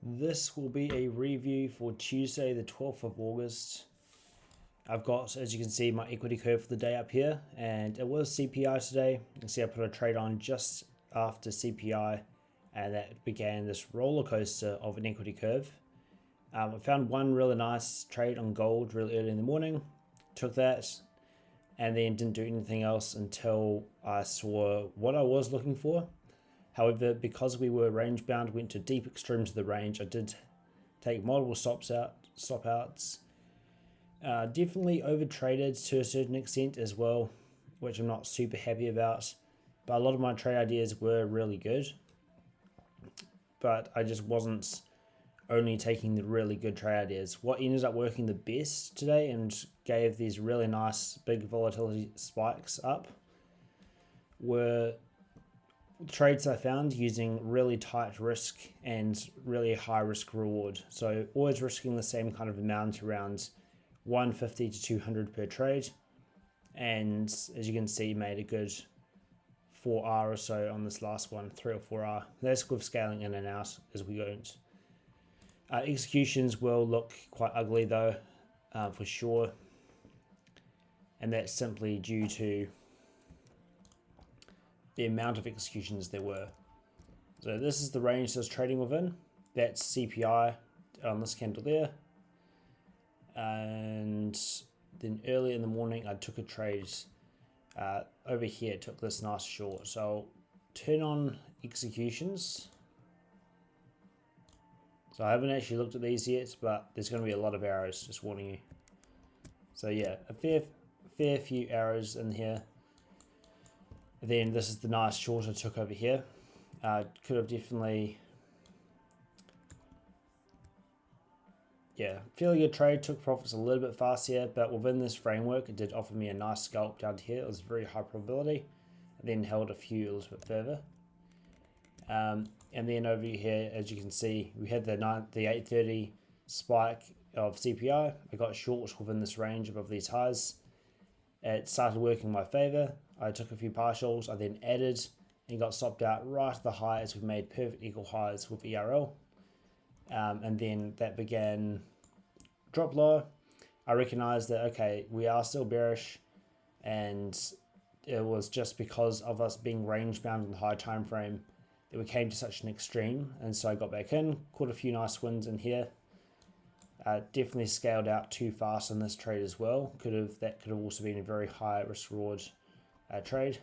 This will be a review for Tuesday, the 12th of August. I've got, as you can see, my equity curve for the day up here, and it was CPI today. You can see I put a trade on just after CPI, and that began this roller coaster of an equity curve. I found one really nice trade on gold really early in the morning, took that, and then didn't do anything else until I saw what I was looking for. However, because we were range bound, went to deep extremes of the range, I did take multiple stop outs. Definitely over traded to a certain extent as well, which I'm not super happy about. But a lot of my trade ideas were really good, but I just wasn't only taking the really good trade ideas. What ended up working the best today and gave these really nice big volatility spikes up were trades I found using really tight risk and really high risk reward. So always risking the same kind of amount, around 150 to 200 per trade. And as you can see, made a good 4R or so on this last one, 3 or 4R. That's with scaling in and out as we go. Executions will look quite ugly though, for sure. And that's simply due to the amount of executions there were. So this is the range that I was trading within. That's CPI on this candle there. And then early in the morning, I took a trade over here, took this nice short. So I'll turn on executions. So I haven't actually looked at these yet, but there's going to be a lot of arrows, just warning you. So yeah, a fair few arrows in here. Then this is the nice short I took over here. Could have definitely, fairly good trade. Took profits a little bit fast here, but within this framework, it did offer me a nice scalp down to here. It was very high probability. And then held a few a little bit further. And then over here, as you can see, we had the 830 spike of CPI. I got short within this range above these highs. It started working in my favor. I took a few partials. I then added and got stopped out right at the high as we made perfect equal highs with ERL. And then that began drop lower. I recognized that, okay, we are still bearish, and it was just because of us being range bound in the high time frame that we came to such an extreme. And so I got back in, caught a few nice wins in here. Definitely scaled out too fast in this trade as well. That could have also been a very high risk reward trade.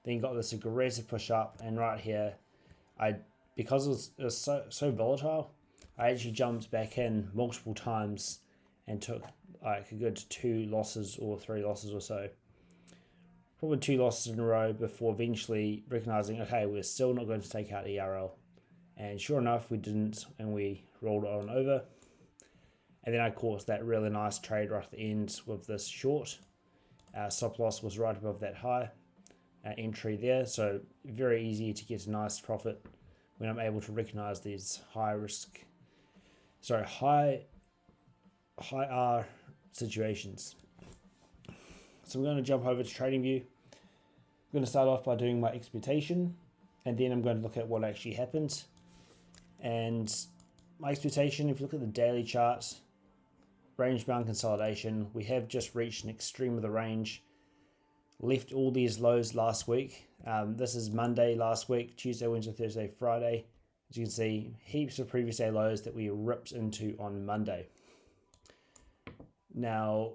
Then got this aggressive push up, and right here, because it was so volatile, I actually jumped back in multiple times and took like a good 2 losses or 3 losses or so. Probably 2 losses in a row before eventually recognizing, okay, we're still not going to take out ERL. And sure enough, we didn't, and we rolled on over. And then I caught that really nice trade right at the end with this short. Stop loss was right above that high entry there. So very easy to get a nice profit when I'm able to recognize these high R situations. So I'm going to jump over to TradingView. I'm going to start off by doing my expectation, and then I'm going to look at what actually happened. And my expectation, if you look at the daily chart, range bound consolidation, we have just reached an extreme of the range, left all these lows last week. This is Monday last week, Tuesday, Wednesday, Thursday, Friday. As you can see, heaps of previous day lows that we ripped into on Monday. Now,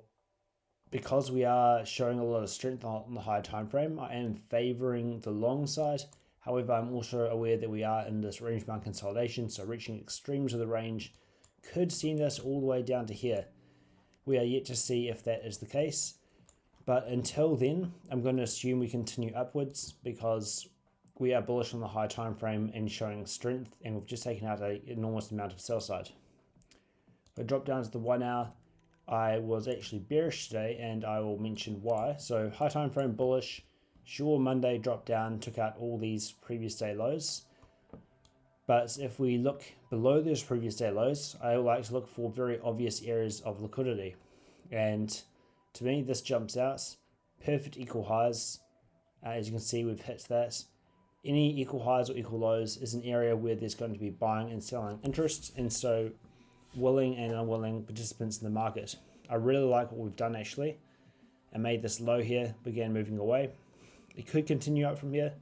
because we are showing a lot of strength on the high time frame, I am favoring the long side. However, I'm also aware that we are in this range bound consolidation, so reaching extremes of the range could send us all the way down to here. We are yet to see if that is the case, but until then, I'm going to assume we continue upwards because we are bullish on the high time frame and showing strength, and we've just taken out an enormous amount of sell side. If I drop down to the 1 hour, I was actually bearish today, and I will mention why. So high time frame bullish, sure, Monday dropped down, took out all these previous day lows. But if we look below those previous day lows, I like to look for very obvious areas of liquidity. And to me, this jumps out. Perfect equal highs. As you can see, we've hit that. any equal highs or equal lows is an area where there's going to be buying and selling interest, and so willing and unwilling participants in the market. I really like what we've done actually. I made this low here, began moving away. It could continue up from here,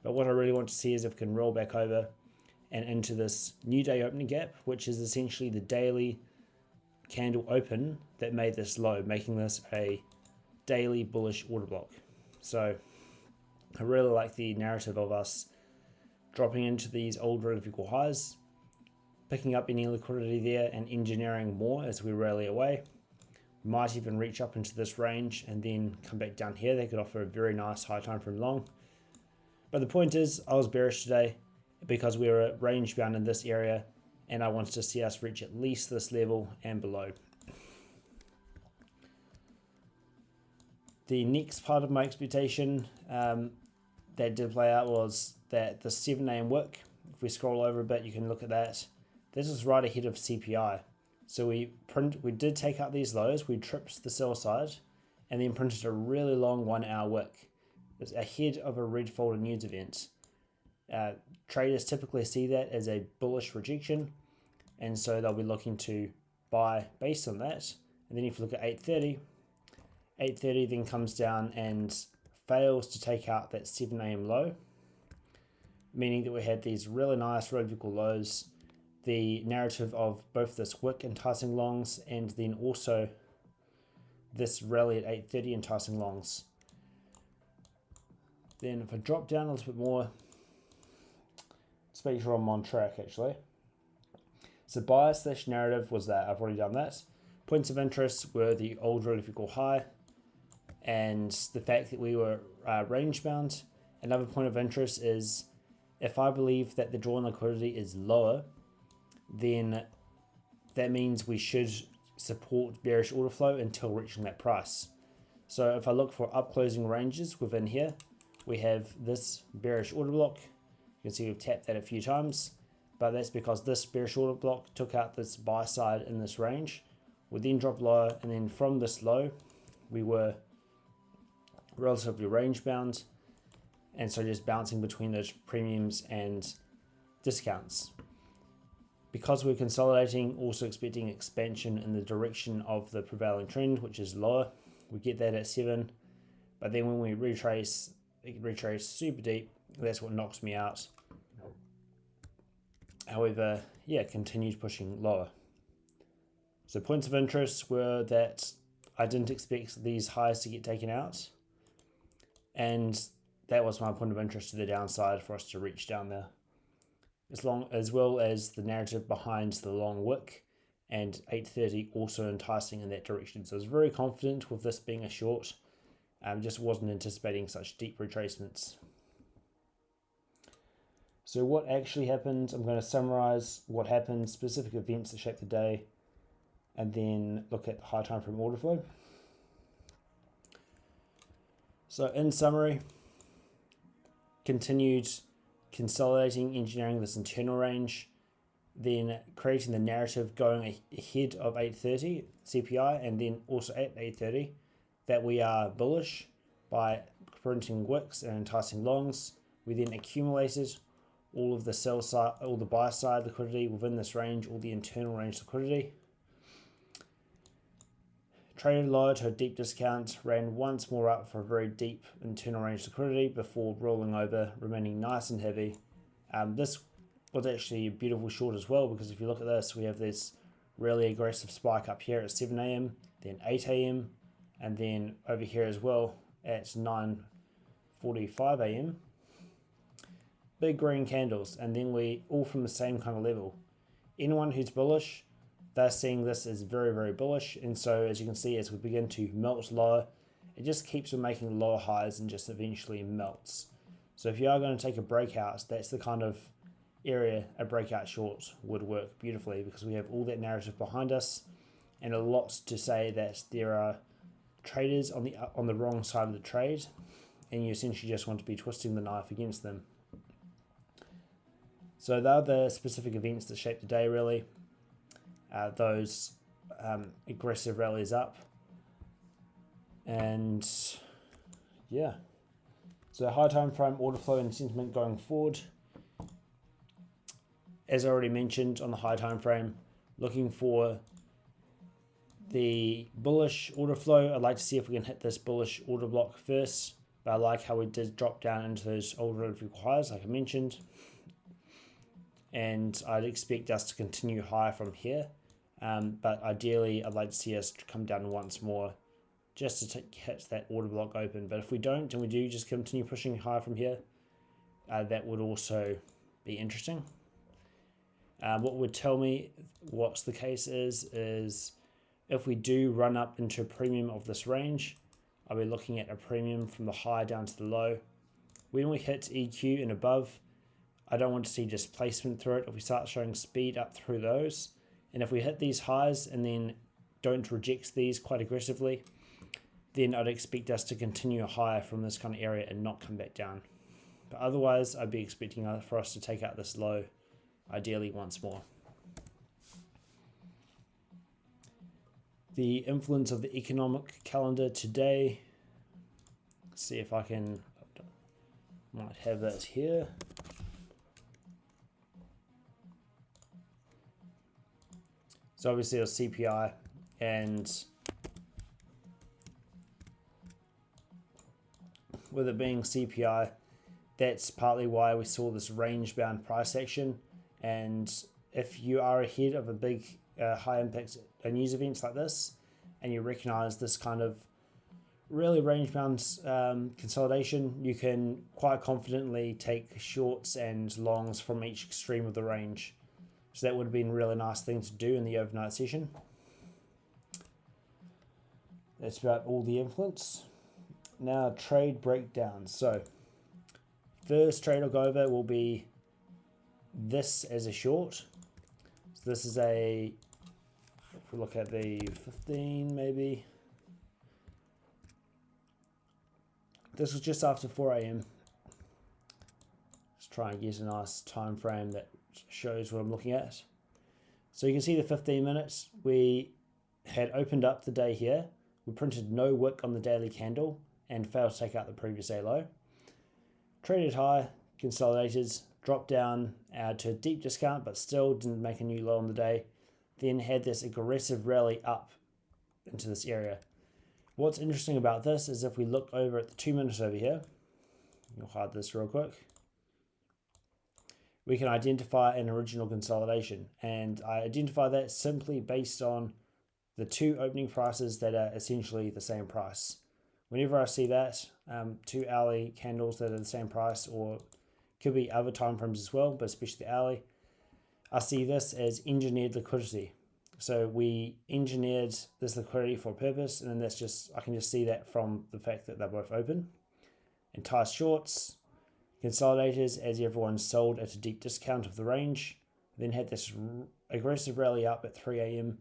but what I really want to see is if we can roll back over and into this new day opening gap, which is essentially the daily candle open that made this low, making this a daily bullish order block. So I really like the narrative of us dropping into these old relative equal highs, picking up any liquidity there and engineering more as we rally away. We might even reach up into this range and then come back down here. They could offer a very nice high time frame long. But the point is, I was bearish today because we were range bound in this area and I wanted to see us reach at least this level and below. The next part of my expectation that did play out was that the 7 a.m. wick, if we scroll over a bit, you can look at that. This is right ahead of CPI. So we did take out these lows, we tripped the sell side, and then printed a really long 1 hour wick. It's ahead of a red folder news event. Traders typically see that as a bullish rejection, and so they'll be looking to buy based on that. And then if you look at 8:30, 8:30 then comes down and fails to take out that 7 a.m. low, meaning that we had these really nice vertical lows, the narrative of both this wick enticing longs and then also this rally at 8:30 enticing longs. Then if I drop down a little bit more, let's make sure I'm on track actually. So bias slash narrative was that, I've already done that. Points of interest were the old relative equal high and the fact that we were range bound. Another point of interest is if I believe that the drawn liquidity is lower, then that means we should support bearish order flow until reaching that price. So if I look for up closing ranges within here, we have this bearish order block. You can see we've tapped that a few times, but that's because this bearish order block took out this buy side in this range. We then dropped lower, and then from this low, we were relatively range bound, and so just bouncing between those premiums and discounts. Because we're consolidating, also expecting expansion in the direction of the prevailing trend, which is lower. We get that at 7, but then when we retrace, it retrace super deep. That's what knocks me out. However, yeah, continues pushing lower. So points of interest were that I didn't expect these highs to get taken out, and that was my point of interest to the downside for us to reach down there. As well as the narrative behind the long wick and 8:30 also enticing in that direction. So I was very confident with this being a short. Just wasn't anticipating such deep retracements. So what actually happened, I'm going to summarize what happened, specific events that shaped the day, and then look at the high time frame order flow. So in summary, continued consolidating, engineering this internal range, then creating the narrative going ahead of 8:30 CPI, and then also at 8:30 that we are bullish by printing wicks and enticing longs. We then accumulated all of the sell side, all the buy side liquidity within this range, all the internal range liquidity. Traded lower to a deep discount, ran once more up for a very deep internal range liquidity before rolling over, remaining nice and heavy. This was actually a beautiful short as well, because if you look at this, we have this really aggressive spike up here at 7 a.m, then 8 a.m, and then over here as well at 9:45 a.m. Big green candles, and then we all from the same kind of level. Anyone who's bullish, they're seeing this as very, very bullish, and so as you can see, as we begin to melt lower, it just keeps on making lower highs and just eventually melts. So if you are going to take a breakout, that's the kind of area a breakout short would work beautifully, because we have all that narrative behind us and a lot to say that there are traders on the wrong side of the trade, and you essentially just want to be twisting the knife against them. So they are the specific events that shape the day really. Those aggressive rallies up, and yeah, So high time frame, order flow and sentiment going forward. As I already mentioned on the high time frame, looking for the bullish order flow. I'd like to see if we can hit this bullish order block first. But I like how we did drop down into those old relative highs, like I mentioned. And I'd expect us to continue higher from here. But ideally, I'd like to see us come down once more just to hit that order block open. But if we don't, and we do just continue pushing higher from here, that would also be interesting. What would tell me what's the case is if we do run up into a premium of this range, I'll be looking at a premium from the high down to the low. When we hit EQ and above, I don't want to see displacement through it. If we start showing speed up through those, and if we hit these highs and then don't reject these quite aggressively, then I'd expect us to continue higher from this kind of area and not come back down. But otherwise, I'd be expecting for us to take out this low, ideally once more. The influence of the economic calendar today. Let's see if I might have that here. So obviously it was CPI, and with it being CPI, that's partly why we saw this range-bound price action. And if you are ahead of a big high impact news events like this, and you recognize this kind of really range-bound consolidation, you can quite confidently take shorts and longs from each extreme of the range. So that would have been a really nice thing to do in the overnight session. That's about all the influence. Now trade breakdown. So first trade I'll go over will be this as a short. So this is if we look at the 15 maybe. This was just after 4 a.m. Let's try and get a nice time frame that shows what I'm looking at. So you can see the 15 minutes. We had opened up the day here. We printed no wick on the daily candle and failed to take out the previous day low. Traded high, consolidated, dropped down to a deep discount, but still didn't make a new low on the day. Then had this aggressive rally up into this area. What's interesting about this is if we look over at the 2 minutes over here, we'll hide this real quick. We can identify an original consolidation, and I identify that simply based on the two opening prices that are essentially the same price. Whenever I see that, two hourly candles that are the same price, or could be other time frames as well, but especially the hourly, I see this as engineered liquidity. So we engineered this liquidity for a purpose, and then I can just see that from the fact that they're both open. Entire shorts, consolidators as everyone sold at a deep discount of the range, then had this aggressive rally up at 3 a.m.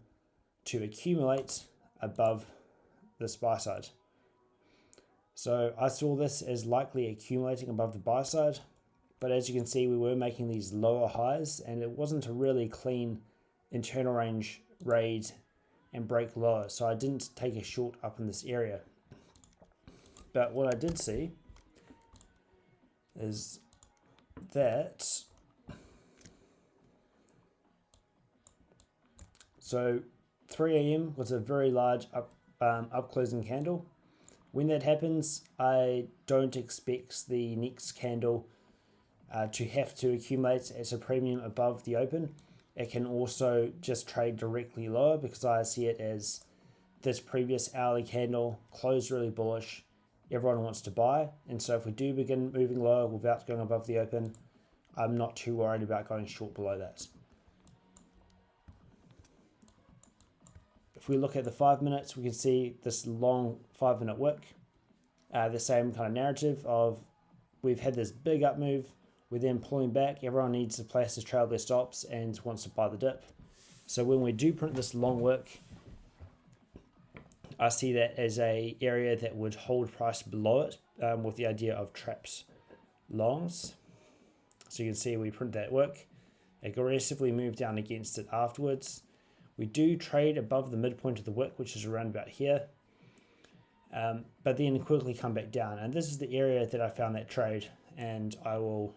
to accumulate above this buy side. So I saw this as likely accumulating above the buy side, but as you can see, we were making these lower highs, and it wasn't a really clean internal range raid and break lower, so I didn't take a short up in this area. But what I did see is that so 3 a.m. was a very large up closing candle. When that happens, I don't expect the next candle to have to accumulate at a premium above the open. It can also just trade directly lower, because I see it as this previous hourly candle closed really bullish. Everyone wants to buy, and so if we do begin moving lower without going above the open, I'm not too worried about going short below that. If we look at the 5 minutes, we can see this long 5 minute wick. The same kind of narrative of we've had this big up move, we're then pulling back, everyone needs a place to trail their stops and wants to buy the dip. So when we do print this long wick, I see that as a area that would hold price below it, with the idea of traps longs. So you can see we print that wick, aggressively move down against it afterwards. We do trade above the midpoint of the wick, which is around about here. but then quickly come back down. And this is the area that I found that trade, and I will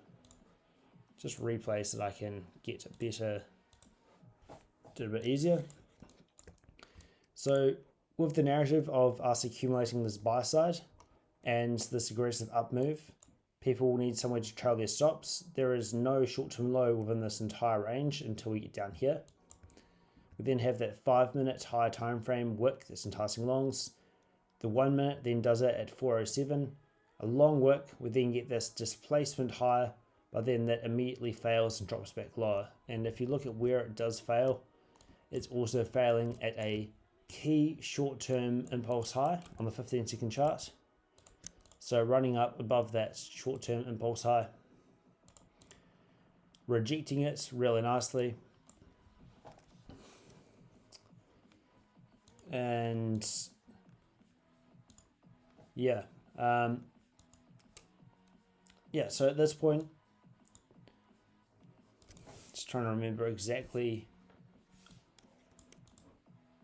just replay so that I can get a better, do it a bit easier. So with the narrative of us accumulating this buy side and this aggressive up move, people will need somewhere to trail their stops. There is no short-term low within this entire range until we get down here. We then have that 5-minute higher time frame wick that's enticing longs. The 1 minute then does it at 407. A long wick, we then get this displacement higher, but then that immediately fails and drops back lower. And if you look at where it does fail, it's also failing at a key short-term impulse high on the 15-second chart. So running up above that short-term impulse high, rejecting it really nicely. And yeah, so at this point, just trying to remember exactly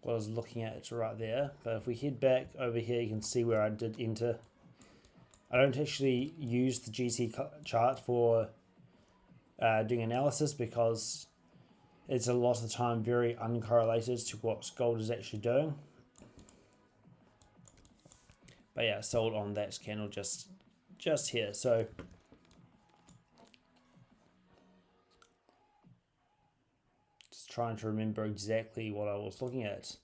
what I was looking at right there. But if we head back over here, you can see where I did enter. I don't actually use the GC chart for doing analysis because it's a lot of the time very uncorrelated to what gold is actually doing. But yeah, sold on that candle just here. So just trying to remember exactly what I was looking at.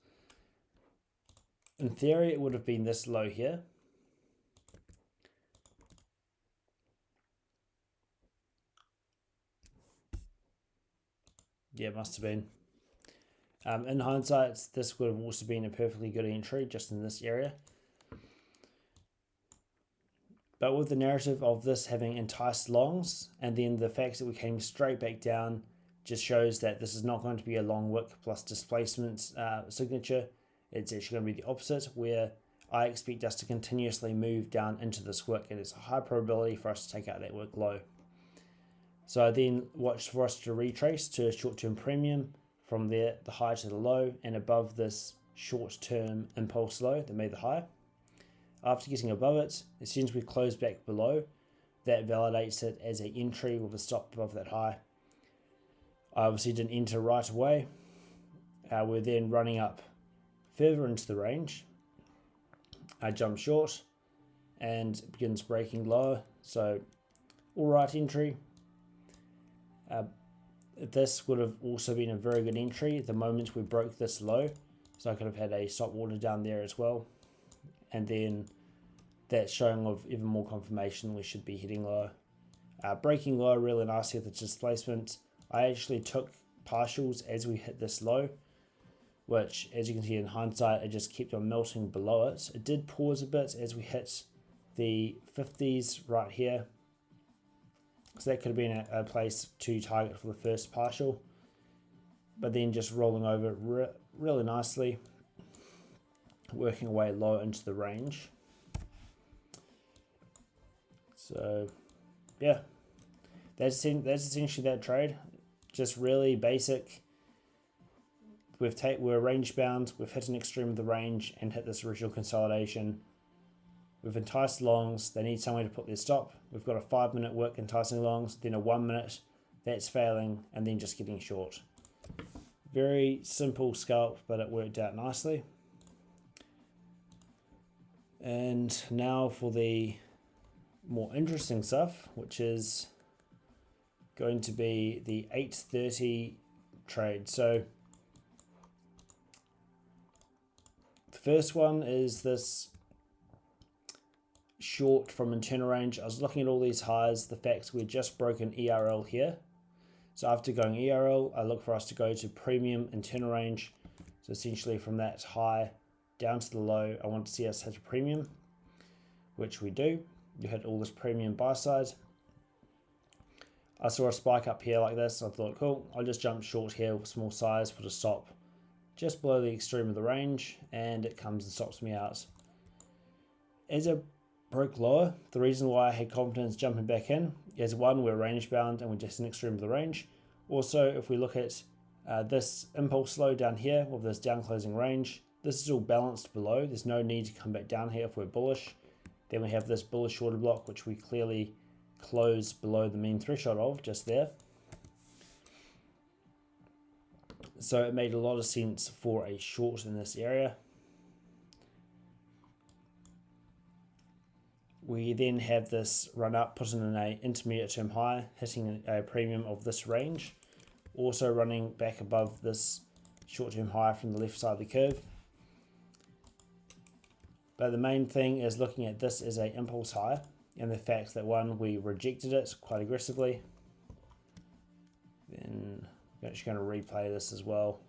In theory, it would have been this low here. Yeah, it must have been. In hindsight, this would have also been a perfectly good entry just in this area. But with the narrative of this having enticed longs, and then the fact that we came straight back down just shows that this is not going to be a long wick plus displacement signature. It's actually going to be the opposite, where I expect us to continuously move down into this wick, and it's a high probability for us to take out that wick low. So I then watched for us to retrace to a short-term premium, from there the high to the low, and above this short-term impulse low that made the high. After getting above it, as soon as we close back below, that validates it as an entry with a stop above that high. I obviously didn't enter right away. We're then running up further into the range. I jump short and it begins breaking lower. So all right entry. This would have also been a very good entry the moment we broke this low. So I could have had a stop order down there as well. And then that's showing of even more confirmation we should be hitting lower. Breaking lower really nicely with the displacement. I actually took partials as we hit this low, which as you can see in hindsight, it just kept on melting below it. It did pause a bit as we hit the 50s right here. So that could have been a place to target for the first partial, but then just rolling over really nicely, working away low into the range. So yeah, that's essentially that trade. Just really basic. We're range bound, we've hit an extreme of the range and hit this original consolidation. We've enticed longs, they need somewhere to put their stop. We've got a 5-minute wick enticing longs, then a 1 minute, that's failing, and then just getting short. Very simple scalp, but it worked out nicely. And now for the more interesting stuff, which is going to be the 8:30 trade. So the first one is this short from internal range. I was looking at all these highs, the fact we've just broken ERL here. So after going ERL, I look for us to go to premium internal range. So essentially from that high down to the low, I want to see us hit a premium, which we do. You hit all this premium buy side. I saw a spike up here like this. I thought, cool, I'll just jump short here with small size, put a stop just below the extreme of the range, and it comes and stops me out. As it broke lower, the reason why I had confidence jumping back in is one, we're range bound and we're just an extreme of the range. Also, if we look at this impulse low down here with this down closing range, this is all balanced below. There's no need to come back down here if we're bullish. Then we have this bullish order block, which we clearly close below the mean threshold of just there. So it made a lot of sense for a short in this area. We then have this run up, put in an intermediate term high, hitting a premium of this range. Also running back above this short-term high from the left side of the curve. But the main thing is looking at this as an impulse high, and the fact that one, we rejected it quite aggressively. Then I'm actually going to replay this as well.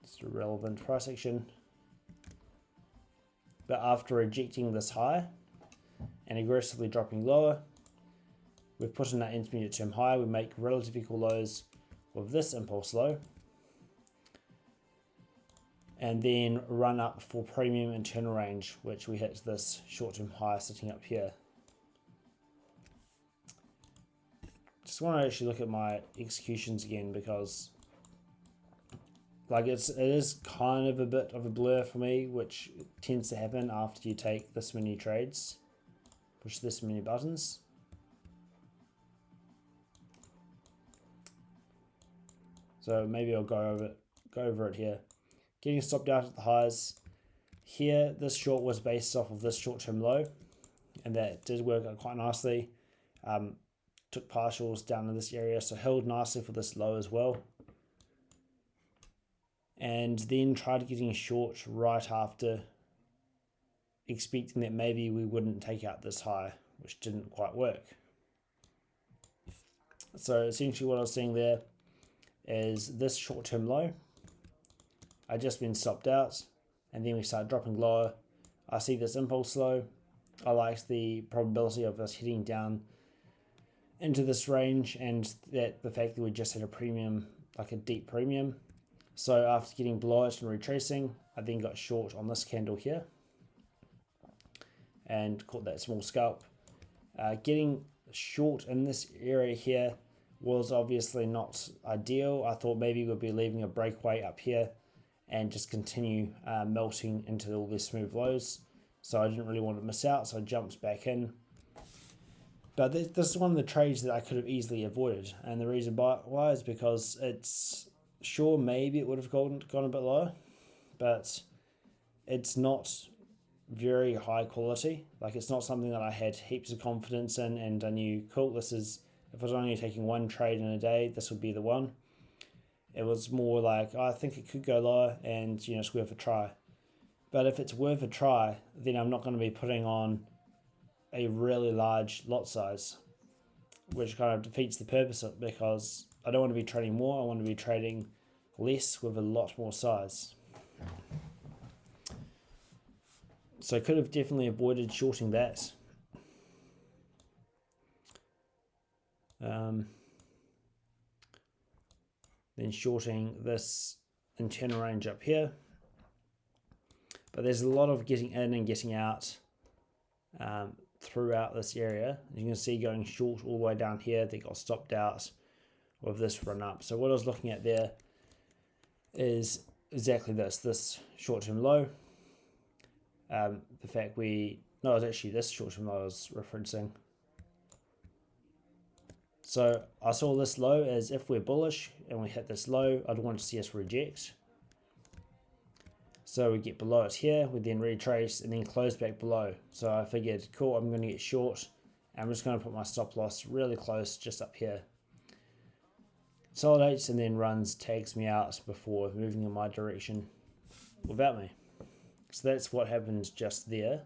It's a relevant price action. But after rejecting this high and aggressively dropping lower, we've put in that intermediate term high. We make relative equal lows with this impulse low, and then run up for premium internal range, which we hit this short-term high sitting up here. Just want to actually look at my executions again, because like it is kind of a bit of a blur for me, which tends to happen after you take this many trades, push this many buttons. So maybe I'll go over it here. Getting stopped out at the highs. Here, this short was based off of this short-term low, and that did work out quite nicely. Took partials down in this area, so held nicely for this low as well. And then tried getting short right after, expecting that maybe we wouldn't take out this high, which didn't quite work. So essentially what I was seeing there is this short-term low. I just been stopped out, and then we start dropping lower. I see this impulse low. I like the probability of us hitting down into this range, and that the fact that we just had a premium, like a deep premium. So after getting below it and retracing, I then got short on this candle here and caught that small scalp. Getting short in this area here was obviously not ideal. I thought maybe we'd be leaving a breakaway up here and just continue melting into all these smooth lows. So I didn't really want to miss out, so I jumped back in. But this is one of the trades that I could have easily avoided, and the reason why is because it's sure maybe it would have gone a bit lower, but it's not very high quality. Like, it's not something that I had heaps of confidence in, and I knew, cool, this is, if I was only taking one trade in a day, this would be the one. It was more like, I think it could go lower, and it's worth a try. But if it's worth a try, then I'm not going to be putting on a really large lot size, which kind of defeats the purpose of it, because I don't want to be trading more, I want to be trading less with a lot more size. So I could have definitely avoided shorting that. Then shorting this internal range up here. But there's a lot of getting in and getting out throughout this area. As you can see, going short all the way down here, they got stopped out with this run up. So what I was looking at there is exactly this short-term low. The fact no, it's actually this short-term low I was referencing. So I saw this low as if we're bullish and we hit this low, I'd want to see us reject. So we get below it here, we then retrace and then close back below. So I figured, cool, I'm going to get short. And I'm just going to put my stop loss really close, just up here. Consolidates and then runs, tags me out before moving in my direction without me. So that's what happened just there.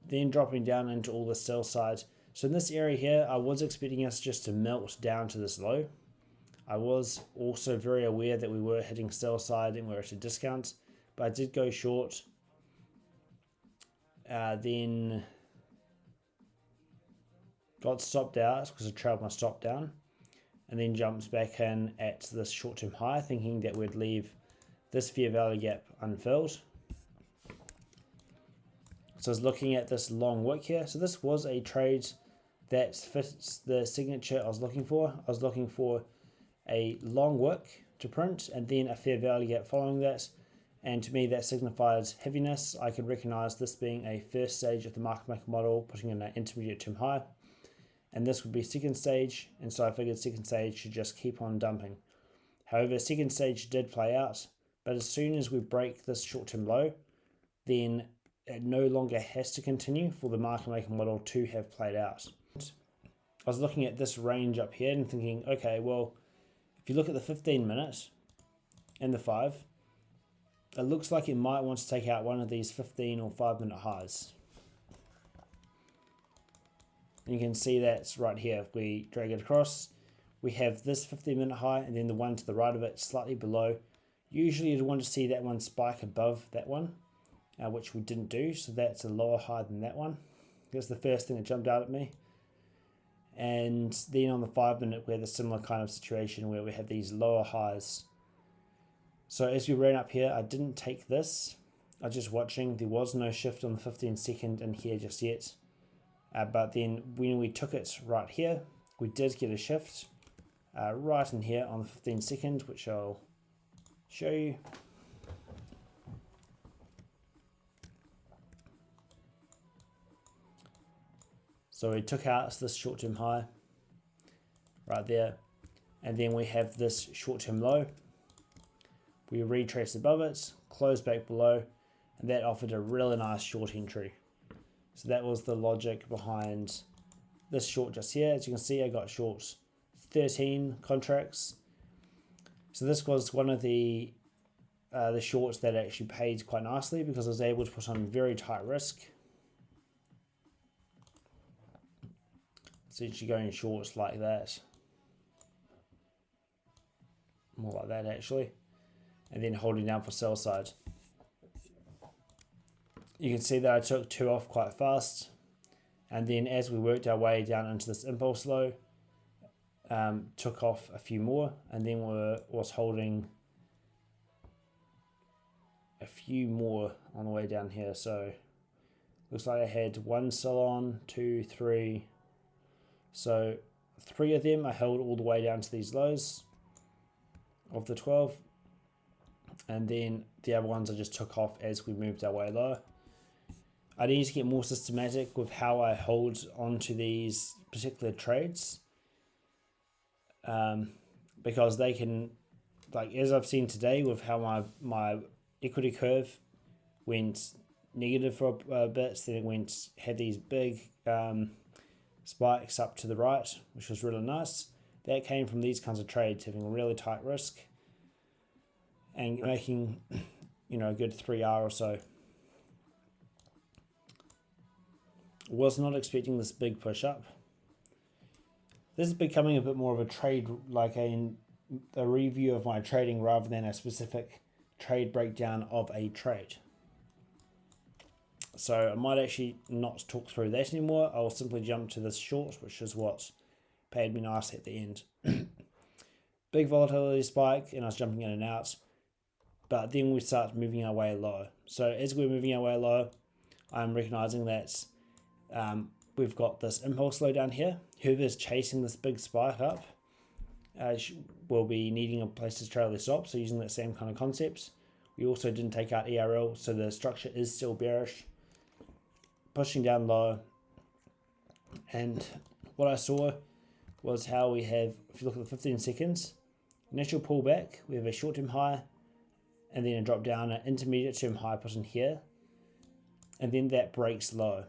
Then dropping down into all the sell side. So in this area here, I was expecting us just to melt down to this low. I was also very aware that we were hitting sell side and we were at a discount, but I did go short. Then got stopped out because I trailed my stop down, and then jumps back in at this short-term high, thinking that we'd leave this fair value gap unfilled. So I was looking at this long wick here. So this was a trade that fits the signature I was looking for. I was looking for a long wick to print and then a fair value gap following that. and to me that signifies heaviness. I could recognize this being a first stage of the market maker model, putting in an intermediate term high, and this would be second stage, and so I figured second stage should just keep on dumping. However, second stage did play out, but as soon as we break this short-term low, then it no longer has to continue for the market maker model to have played out. I was looking at this range up here and thinking, okay, well, if you look at the 15 minute and the 5, it looks like it might want to take out one of these 15 or 5 minute highs. And you can see that's right here. If we drag it across, we have this 15 minute high and then the one to the right of it slightly below. Usually you'd want to see that one spike above that one, which we didn't do. So that's a lower high than that one. That's the first thing that jumped out at me. And then on the 5 minute, we had a similar kind of situation where we had these lower highs. So as we ran up here, I didn't take this. I was just watching. There was no shift on the 15-second in here just yet. But then when we took it right here, we did get a shift right in here on the 15-second, which I'll show you. So we took out this short-term high right there, and then we have this short-term low. We retraced above it, closed back below, and that offered a really nice short entry. So that was the logic behind this short just here. As you can see, I got short 13 contracts. So this was one of the shorts that actually paid quite nicely because I was able to put on very tight risk. Essentially going shorts like that. More like that actually. And then holding down for sell side. You can see that I took 2 off quite fast. And then as we worked our way down into this impulse low, took off a few more, and then was holding a few more on the way down here. So looks like I had 1 sell on, 2, 3. So 3 of them I held all the way down to these lows of the 12. And then the other ones I just took off as we moved our way lower. I need to get more systematic with how I hold onto these particular trades. Because they can, like as I've seen today with how my equity curve went negative for a bit, then it had these big spikes up to the right, which was really nice. That came from these kinds of trades, having a really tight risk and making, a good 3R or so. Was not expecting this big push up. This is becoming a bit more of a trade, like a review of my trading rather than a specific trade breakdown of a trade. So I might actually not talk through that anymore. I'll simply jump to this short, which is what paid me nice at the end. Big volatility spike, and I was jumping in and out. But then we start moving our way low. So as we're moving our way low, I'm recognizing that we've got this impulse low down here. Whoever's chasing this big spike up will be needing a place to trail their stop. So using that same kind of concepts. We also didn't take out ERL, so the structure is still bearish. Pushing down low. And what I saw was how we have, if you look at the 15 seconds, initial pullback, we have a short-term high, and then a drop down, an intermediate term high put in here, and then that breaks low.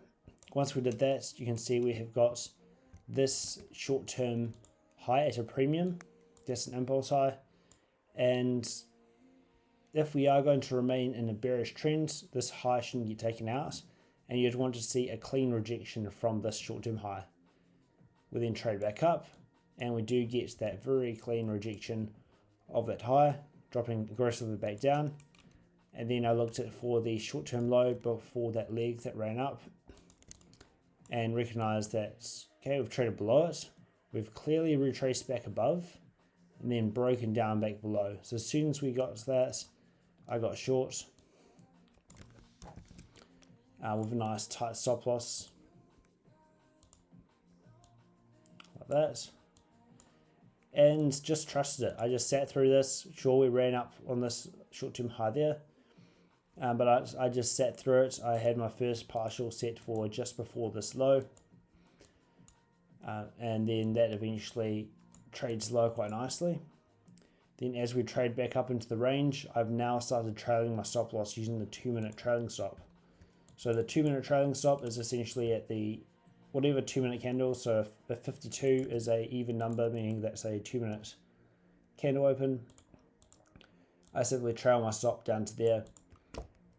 Once we did that, you can see we have got this short-term high at a premium. That's an impulse high. And if we are going to remain in a bearish trend, this high shouldn't get taken out, and you'd want to see a clean rejection from this short-term high. We then trade back up, and we do get that very clean rejection of that high, dropping aggressively back down. And then I looked at for the short-term low before that leg that ran up, and recognized that, okay, we've traded below it. We've clearly retraced back above and then broken down back below. So as soon as we got to that, I got short with a nice tight stop loss like that. And just trusted it. I just sat through this. Sure, we ran up on this short-term high there. but I just sat through it. I had my first partial set for just before this low, and then that eventually trades low quite nicely. Then as we trade back up into the range, I've now started trailing my stop loss using the 2-minute trailing stop. So the 2-minute trailing stop is essentially at the whatever 2-minute candle. So if 52 is a even number, meaning that's a 2-minute candle open, I simply trail my stop down to there,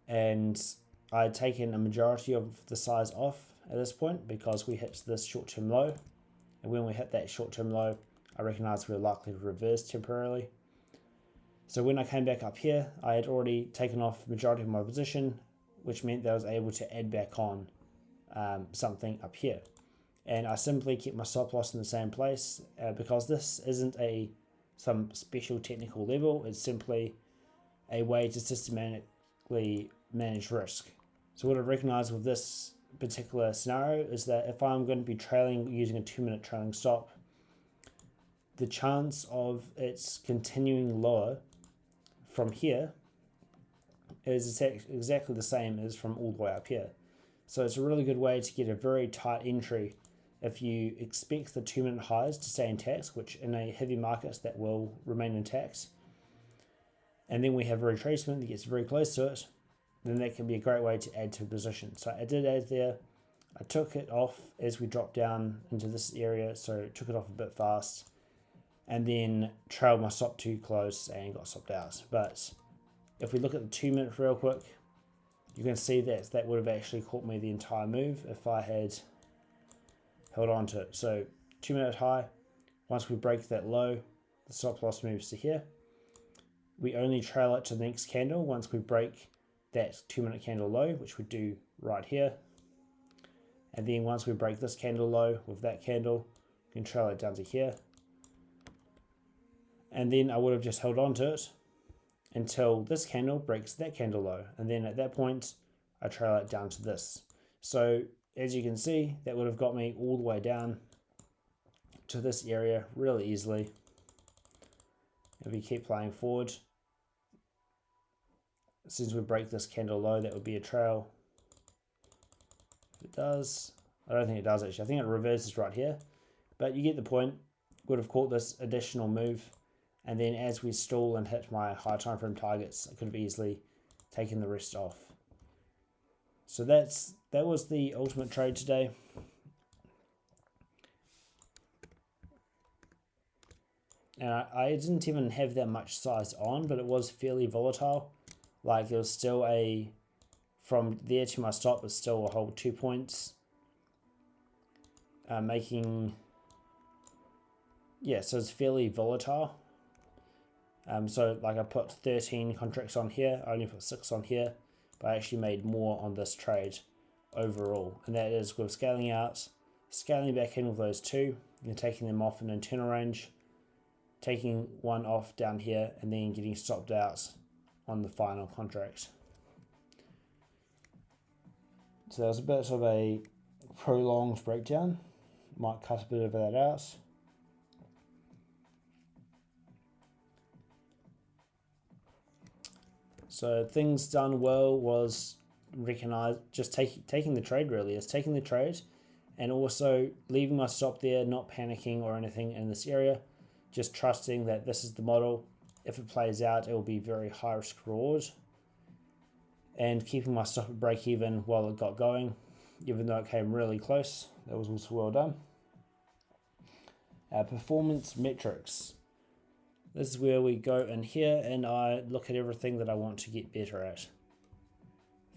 and I had taken a majority of the size off at this point because we hit this short-term low, and when we hit that short-term low, I recognized we were likely to reverse temporarily. So when I came back up here, I had already taken off the majority of my position, which meant that I was able to add back on something up here. And I simply kept my stop loss in the same place because this isn't some special technical level. It's simply a way to systematically manage risk. So what I've recognized with this particular scenario is that if I'm going to be trailing using a 2-minute trailing stop, the chance of its continuing lower from here is exactly the same as from all the way up here. So it's a really good way to get a very tight entry if you expect the 2-minute highs to stay intact, which in a heavy market that will remain intact, and then we have a retracement that gets very close to it, then that can be a great way to add to a position. So I did add there. I took it off as we dropped down into this area, so took it off a bit fast, and then trailed my stop too close and got stopped out. But if we look at the 2-minute real quick, you can see that that would have actually caught me the entire move if I had held on to it. So 2-minute high, once we break that low, the stop loss moves to here. We only trail it to the next candle once we break that 2-minute candle low, which we do right here. And then once we break this candle low with that candle, we can trail it down to here. And then I would have just held on to it until this candle breaks that candle low. And then at that point, I trail it down to this. So as you can see, that would have got me all the way down to this area really easily. If we keep playing forward, since we break this candle low, that would be a trail. If it does, I don't think it does actually. I think it reverses right here, but you get the point. Would have caught this additional move, and then as we stall and hit my high time frame targets, I could have easily taken the rest off. So that was the ultimate trade today. And I didn't even have that much size on, but it was fairly volatile. Like it was still from there to my stop was still a whole 2 points. So it's fairly volatile. So like I put 13 contracts on here, I only put 6 on here, but I actually made more on this trade overall. And that is with scaling out, scaling back in with those 2, and taking them off in internal range, taking one off down here, and then getting stopped out on the final contract. So that was a bit of a prolonged breakdown. Might cut a bit of that out. So things done well was just taking the trade really. It's taking the trade and also leaving my stop there, not panicking or anything in this area. Just trusting that this is the model. If it plays out, it will be very high risk reward. And keeping my stop at break even while it got going, even though it came really close. That was also well done. Performance metrics. This is where we go in here and I look at everything that I want to get better at.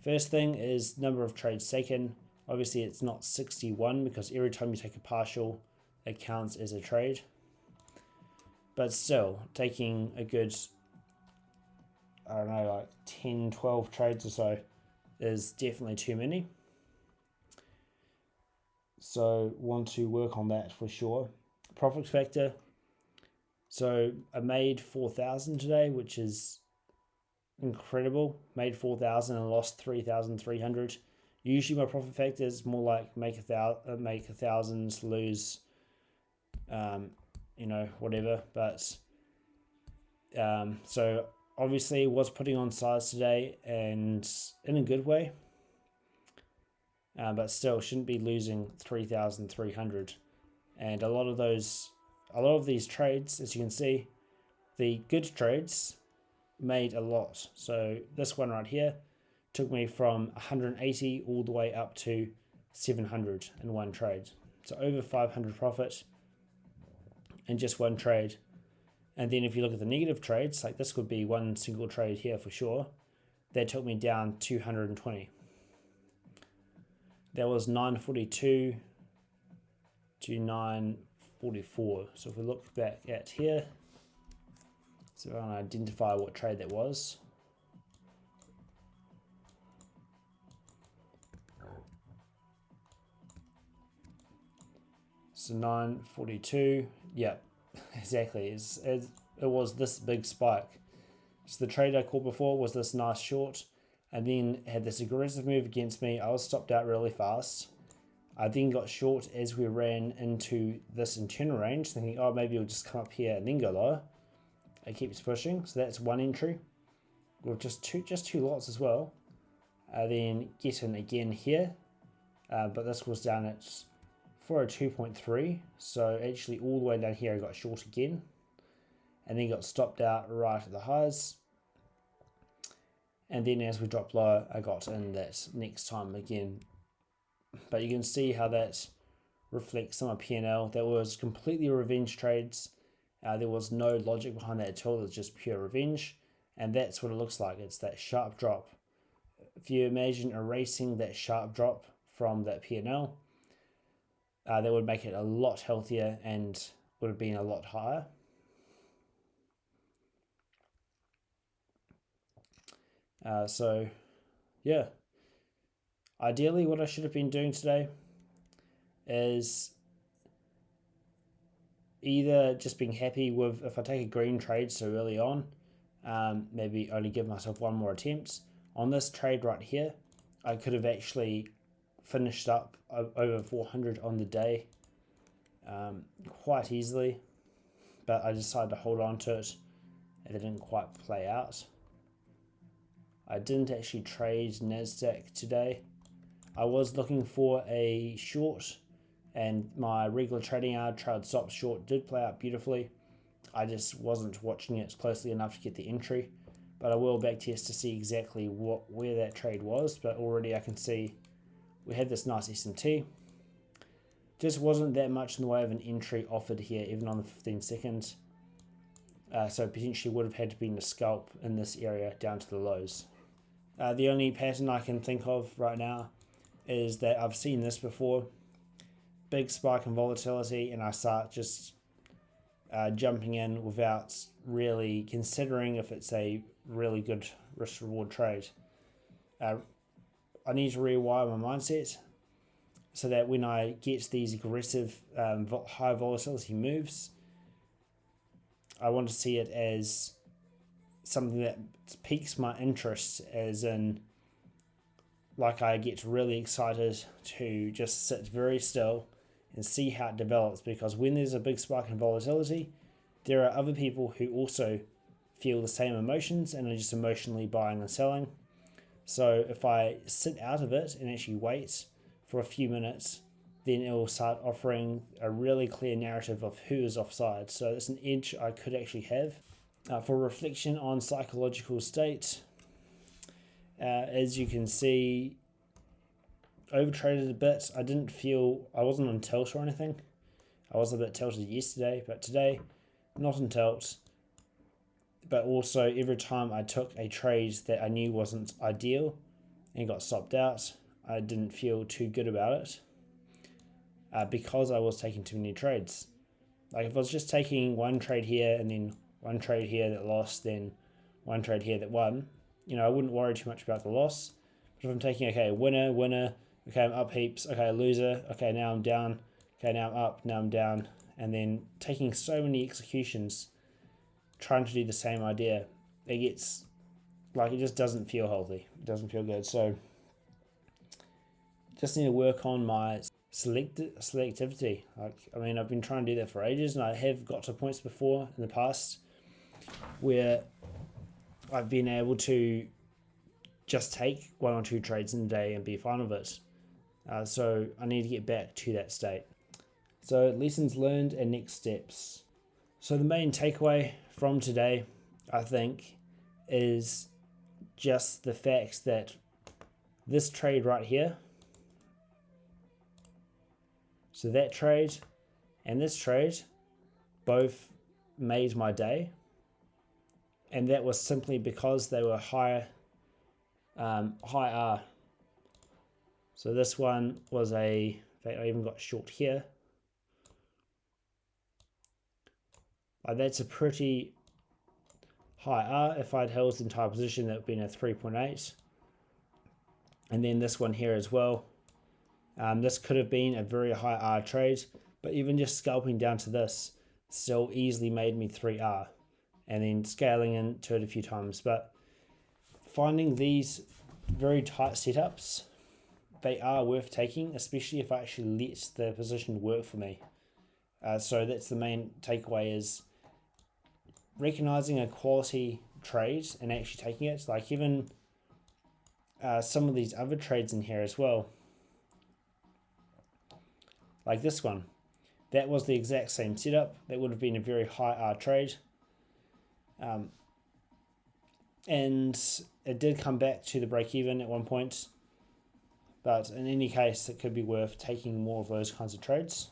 First thing is number of trades taken. Obviously it's not 61 because every time you take a partial, it counts as a trade. But still, taking a good, I don't know, like 10, 12 trades or so is definitely too many. So want to work on that for sure. Profit factor. So I made 4,000 today, which is incredible. Made 4,000 and lost 3,300. Usually my profit factor is more like make 1,000, lose, whatever. But so obviously was putting on size today, and in a good way, but still shouldn't be losing 3,300. And a lot of these trades, as you can see, the good trades made a lot. So this one right here took me from 180 all the way up to 700 in one trade. So over 500 profit in just one trade. And then if you look at the negative trades, like this would be one single trade here for sure, that took me down 220. That was 942 to 944. So if we look back at here, so I want to identify what trade that was. So 942, yeah, exactly. It was this big spike. So the trade I called before was this nice short, and then had this aggressive move against me. I was stopped out really fast. I then got short as we ran into this internal range, thinking, oh, maybe it'll just come up here and then go lower. It keeps pushing, so that's one entry with just two lots as well. Then get in again here, but this was down at 402.3, so actually all the way down here I got short again, and then got stopped out right at the highs, and then as we dropped lower I got in that next time again. But you can see how that reflects on my P&L. That was completely revenge trades. There was no logic behind that at all. It was just pure revenge, and that's what it looks like. It's that sharp drop. If you imagine erasing that sharp drop from that P&L, that would make it a lot healthier and would have been a lot higher. So yeah, ideally what I should have been doing today is either just being happy with, if I take a green trade so early on, maybe only give myself one more attempt. On this trade right here, I could have actually finished up over 400 on the day quite easily, but I decided to hold on to it and it didn't quite play out. I didn't actually trade NASDAQ today. I was looking for a short, and my regular trading hour trailed stop short did play out beautifully. I just wasn't watching it closely enough to get the entry, but I will backtest to see exactly where that trade was. But already I can see we had this nice SMT. Just wasn't that much in the way of an entry offered here, even on the 15 seconds. So potentially would have had to be a scalp in this area down to the lows. The only pattern I can think of right now is that I've seen this before. Big spike in volatility, and I start just jumping in without really considering if it's a really good risk reward trade. I need to rewire my mindset so that when I get these aggressive high volatility moves, I want to see it as something that piques my interest, as in, like, I get really excited to just sit very still and see how it develops, because when there's a big spike in volatility, there are other people who also feel the same emotions and are just emotionally buying and selling. So if I sit out of it and actually wait for a few minutes, then it will start offering a really clear narrative of who is offside. So it's an edge I could actually have. For reflection on psychological state, as you can see, overtraded a bit. I wasn't on tilt or anything. I was a bit tilted yesterday, but today, not on tilt. But also, every time I took a trade that I knew wasn't ideal and got stopped out, I didn't feel too good about it because I was taking too many trades. Like, if I was just taking one trade here and then one trade here that lost, then one trade here that won, I wouldn't worry too much about the loss. But if I'm taking, okay, winner, okay, I'm up heaps, okay, loser, okay, now I'm down, okay, now I'm up, now I'm down, and then taking so many executions, trying to do the same idea, it gets, it just doesn't feel healthy. It doesn't feel good. So just need to work on my selectivity. I've been trying to do that for ages, and I have got to points before in the past where I've been able to just take 1 or 2 trades in a day and be fine with it. So I need to get back to that state. So lessons learned and next steps. So the main takeaway from today, I think, is just the fact that this trade right here, so that trade and this trade both made my day, and that was simply because they were high R. So this one was in fact I even got short here. That's a pretty high R. If I'd held the entire position, that would have been a 3.8. And then this one here as well. This could have been a very high R trade, but even just scalping down to this still easily made me 3R, and then scaling into it a few times. But finding these very tight setups, they are worth taking, especially if I actually let the position work for me. So that's the main takeaway, is recognizing a quality trade and actually taking it. Like even some of these other trades in here as well, like this one, that was the exact same setup. That would have been a very high R trade, and it did come back to the break even at one point, but in any case it could be worth taking more of those kinds of trades.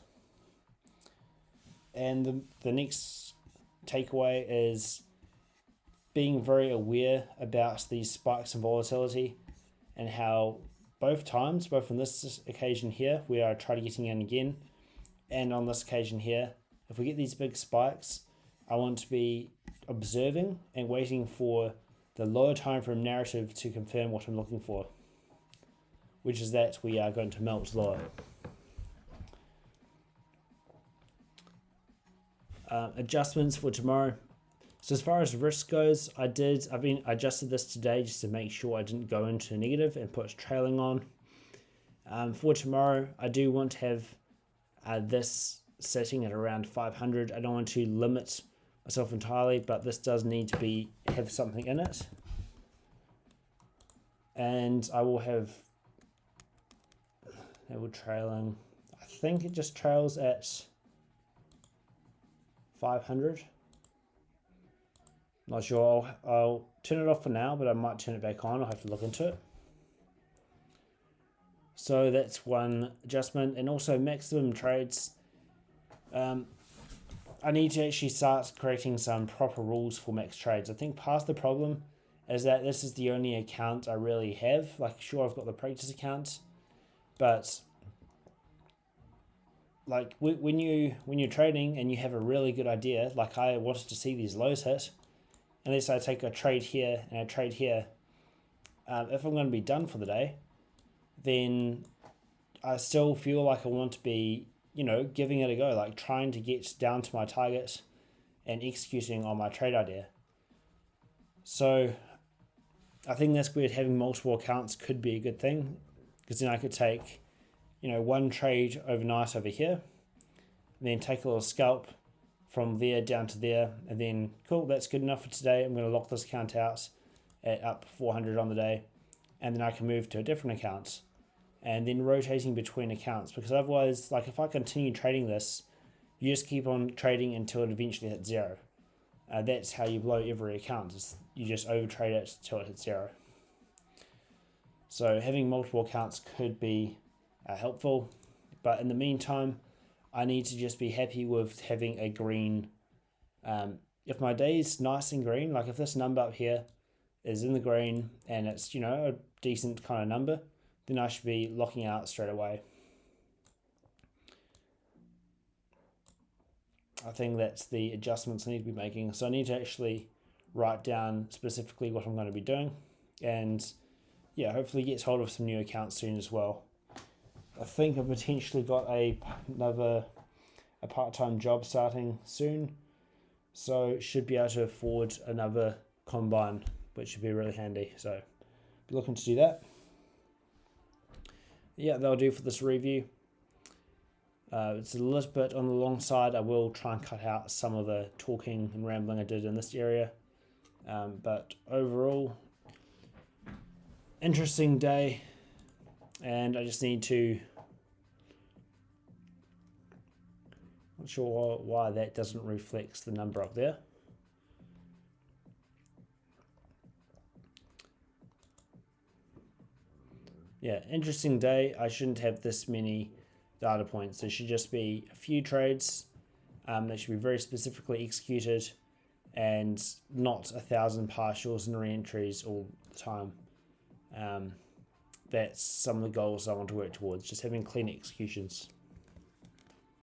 And the next takeaway is being very aware about these spikes in volatility, and how both on this occasion here we are trying to getting in again, and on this occasion here, if we get these big spikes, I want to be observing and waiting for the lower time frame narrative to confirm what I'm looking for, which is that we are going to melt lower. Adjustments for tomorrow. So as far as risk goes, I adjusted this today just to make sure I didn't go into negative and put trailing on. For tomorrow, I do want to have this setting at around 500. I don't want to limit myself entirely, but this does need to have something in it. And I will have trailing. I think it just trails at 500. Not sure. I'll turn it off for now, but I might turn it back on. I'll have to look into it. So that's one adjustment. And also maximum trades. I need to actually start creating some proper rules for max trades. I think part of the problem is that this is the only account I really have. Like, sure, I've got the practice account, but like when you're trading and you have a really good idea, like I wanted to see these lows hit, unless I take a trade here and a trade here, if I'm going to be done for the day, then I still feel like I want to be, giving it a go, like trying to get down to my target and executing on my trade idea. So I think that's where having multiple accounts could be a good thing, because then I could take, one trade overnight over here, and then take a little scalp from there down to there, and then cool, that's good enough for today. I'm going to lock this account out at up 400 on the day, and then I can move to a different account, and then rotating between accounts, because otherwise, like if I continue trading this, you just keep on trading until it eventually hits zero. That's how you blow every account. You just overtrade it until it hits zero. So having multiple accounts could be helpful, but in the meantime, I need to just be happy with having a green. If my day is nice and green, like if this number up here is in the green and it's a decent kind of number, then I should be locking out straight away. I think that's the adjustments I need to be making. So I need to actually write down specifically what I'm going to be doing, and hopefully get hold of some new accounts soon as well. I think I've potentially got a part-time job starting soon, so should be able to afford another combine, which should be really handy. So be looking to do that. That'll do for this review. It's a little bit on the long side. I will try and cut out some of the talking and rambling I did in this area. But overall, interesting day, and I just need to, not sure why that doesn't reflect the number up there. Yeah, interesting day. I shouldn't have this many data points. There should just be a few trades. They should be very specifically executed and not 1,000 partials and re-entries all the time. That's some of the goals I want to work towards, just having clean executions.